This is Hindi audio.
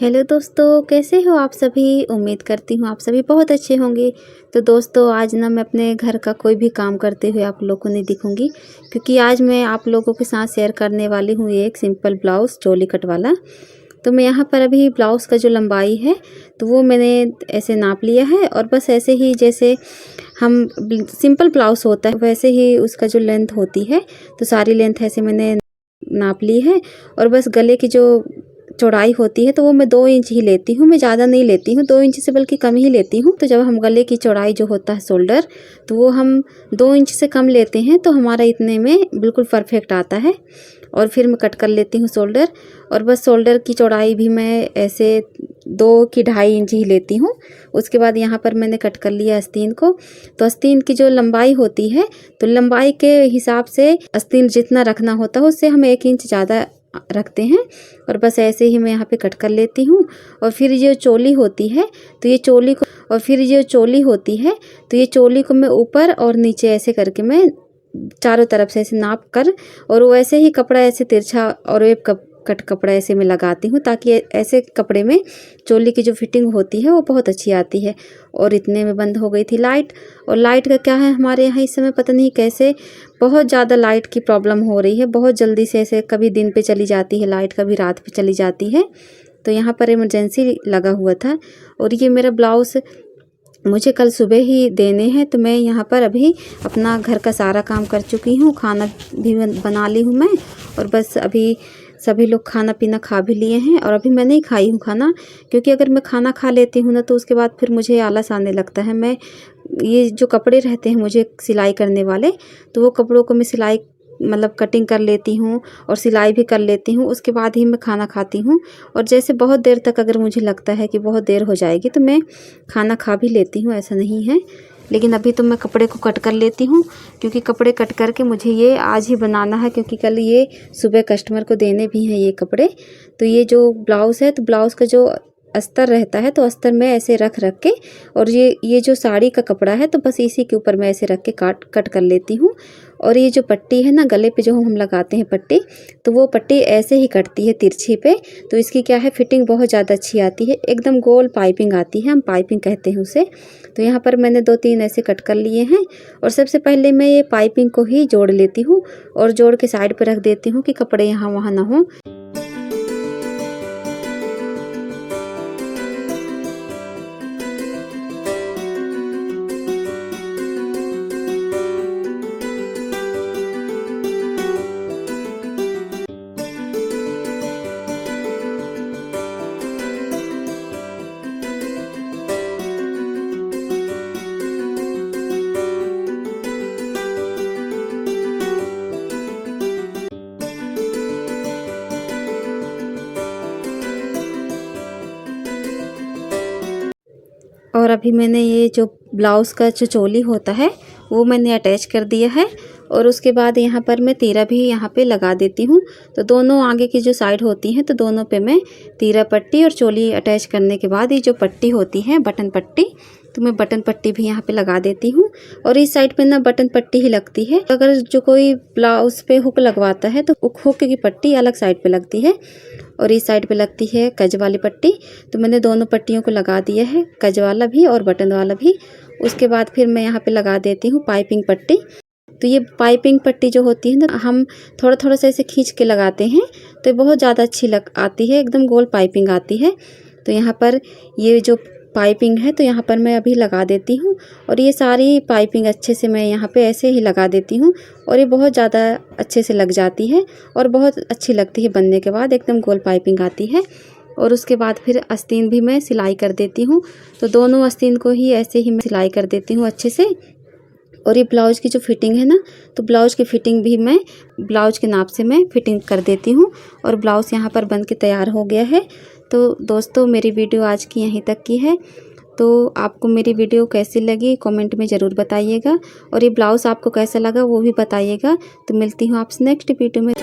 हेलो दोस्तों, कैसे हो आप सभी। उम्मीद करती हूँ आप सभी बहुत अच्छे होंगे। तो दोस्तों आज ना मैं अपने घर का कोई भी काम करते हुए आप लोगों को नहीं दिखूंगी, क्योंकि आज मैं आप लोगों के साथ शेयर करने वाली हूँ एक सिंपल ब्लाउज़ चोली कट वाला। तो मैं यहाँ पर अभी ब्लाउज़ का जो लंबाई है तो वो मैंने ऐसे नाप लिया है, और बस ऐसे ही जैसे हम सिंपल ब्लाउज़ होता है वैसे ही उसका जो लेंथ होती है तो सारी लेंथ ऐसे मैंने नाप ली है। और बस गले की जो चौड़ाई होती है तो वो मैं 2 इंच ही लेती हूँ, मैं ज़्यादा नहीं लेती हूँ, 2 इंच से बल्कि कम ही लेती हूँ। तो जब हम गले की चौड़ाई जो होता है शोल्डर, तो वो हम 2 इंच से कम लेते हैं तो हमारा इतने में बिल्कुल परफेक्ट आता है। और फिर मैं कट कर लेती हूँ शोल्डर, और बस शोल्डर की चौड़ाई भी मैं ऐसे 2 की 2.5 इंच ही लेती हूँ। उसके बाद यहाँ पर मैंने कट कर लिया आस्तीन को। तो आस्तीन की जो लंबाई होती है तो लंबाई के हिसाब से आस्तीन जितना रखना होता है उससे हम 1 इंच ज़्यादा रखते हैं। और बस ऐसे ही मैं यहाँ पे कट कर लेती हूँ। और फिर ये चोली होती है तो ये चोली को मैं ऊपर और नीचे ऐसे करके मैं चारों तरफ से ऐसे नाप कर, और वैसे ही कपड़ा ऐसे तिरछा और वेब कट कपड़ा ऐसे मैं लगाती हूँ, ताकि ऐसे कपड़े में चोली की जो फिटिंग होती है वो बहुत अच्छी आती है। और इतने में बंद हो गई थी लाइट। और लाइट का क्या है, हमारे यहाँ इस समय पता नहीं कैसे बहुत ज़्यादा लाइट की प्रॉब्लम हो रही है। बहुत जल्दी से ऐसे कभी दिन पे चली जाती है लाइट, कभी रात पे चली जाती है। तो यहाँ पर इमरजेंसी लगा हुआ था। और ये मेरा ब्लाउज़ मुझे कल सुबह ही देने हैं, तो मैं यहाँ पर अभी अपना घर का सारा काम कर चुकी हूँ, खाना भी बना ली हूँ मैं। और बस अभी सभी लोग खाना पीना खा भी लिए हैं, और अभी मैं नहीं खाई हूँ खाना, क्योंकि अगर मैं खाना खा लेती हूँ ना तो उसके बाद फिर मुझे आलस आने लगता है। मैं ये जो कपड़े रहते हैं मुझे सिलाई करने वाले, तो वो कपड़ों को मैं सिलाई मतलब कटिंग कर लेती हूँ और सिलाई भी कर लेती हूँ, उसके बाद ही मैं खाना खाती हूँ। और जैसे बहुत देर तक अगर मुझे लगता है कि बहुत देर हो जाएगी तो मैं खाना खा भी लेती हूँ, ऐसा नहीं है। लेकिन अभी तो मैं कपड़े को कट कर लेती हूँ, क्योंकि कपड़े कट करके मुझे ये आज ही बनाना है, क्योंकि कल ये सुबह कस्टमर को देने भी हैं ये कपड़े। तो ये जो ब्लाउज़ है तो ब्लाउज़ का जो अस्तर रहता है तो अस्तर में ऐसे रख के, और ये जो साड़ी का कपड़ा है तो बस इसी के ऊपर मैं ऐसे रख के कट कर लेती हूँ। और ये जो पट्टी है ना गले पे जो हम लगाते हैं पट्टी, तो वो पट्टी ऐसे ही कटती है तिरछी पे। तो इसकी क्या है, फिटिंग बहुत ज़्यादा अच्छी आती है, एकदम गोल पाइपिंग आती है, हम पाइपिंग कहते हैं उसे। तो यहाँ पर मैंने 2-3 ऐसे कट कर लिए हैं। और सबसे पहले मैं ये पाइपिंग को ही जोड़ लेती हूँ, और जोड़ के साइड पर रख देती हूँ कि कपड़े यहाँ वहाँ ना हो। और अभी मैंने ये जो ब्लाउज़ का जो चोली होता है वो मैंने अटैच कर दिया है। और उसके बाद यहाँ पर मैं तीरा भी यहाँ पे लगा देती हूँ। तो दोनों आगे की जो साइड होती हैं तो दोनों पे मैं तीरा पट्टी और चोली अटैच करने के बाद ये जो पट्टी होती है बटन पट्टी, तो मैं बटन पट्टी भी यहाँ पे लगा देती हूँ। और इस साइड पे ना बटन पट्टी ही लगती है। अगर जो कोई ब्लाउज़ पे हुक लगवाता है तो हुक की पट्टी अलग साइड पे लगती है, और इस साइड पे लगती है कज वाली पट्टी। तो मैंने दोनों पट्टियों को लगा दिया है, कज वाला भी और बटन वाला भी। उसके बाद फिर मैं यहाँ पे लगा देती हूँ पाइपिंग पट्टी। तो ये पाइपिंग पट्टी जो होती है ना, हम थोड़ा थोड़ा सा ऐसे खींच के लगाते हैं तो ये बहुत ज़्यादा अच्छी आती है, एकदम गोल पाइपिंग आती है। तो यहाँ पर ये जो पाइपिंग है तो यहाँ पर मैं अभी लगा देती हूँ, और ये सारी पाइपिंग अच्छे से मैं यहाँ पे ऐसे ही लगा देती हूँ, और ये बहुत ज़्यादा अच्छे से लग जाती है और बहुत अच्छी लगती है बनने के बाद, एकदम गोल पाइपिंग आती है। और उसके बाद फिर आस्तीन भी मैं सिलाई कर देती हूँ। तो दोनों आस्तीन को ही ऐसे ही मैं सिलाई कर देती हूँ अच्छे से। और ये ब्लाउज़ की जो फिटिंग है ना, तो ब्लाउज़ की फिटिंग भी मैं ब्लाउज़ के नाप से मैं फिटिंग कर देती हूँ। और ब्लाउज़ यहाँ पर बन के तैयार हो गया है। तो दोस्तों मेरी वीडियो आज की यहीं तक की है। तो आपको मेरी वीडियो कैसी लगी कमेंट में ज़रूर बताइएगा, और ये ब्लाउज़ आपको कैसा लगा वो भी बताइएगा। तो मिलती हूँ आपसे नेक्स्ट वीडियो में।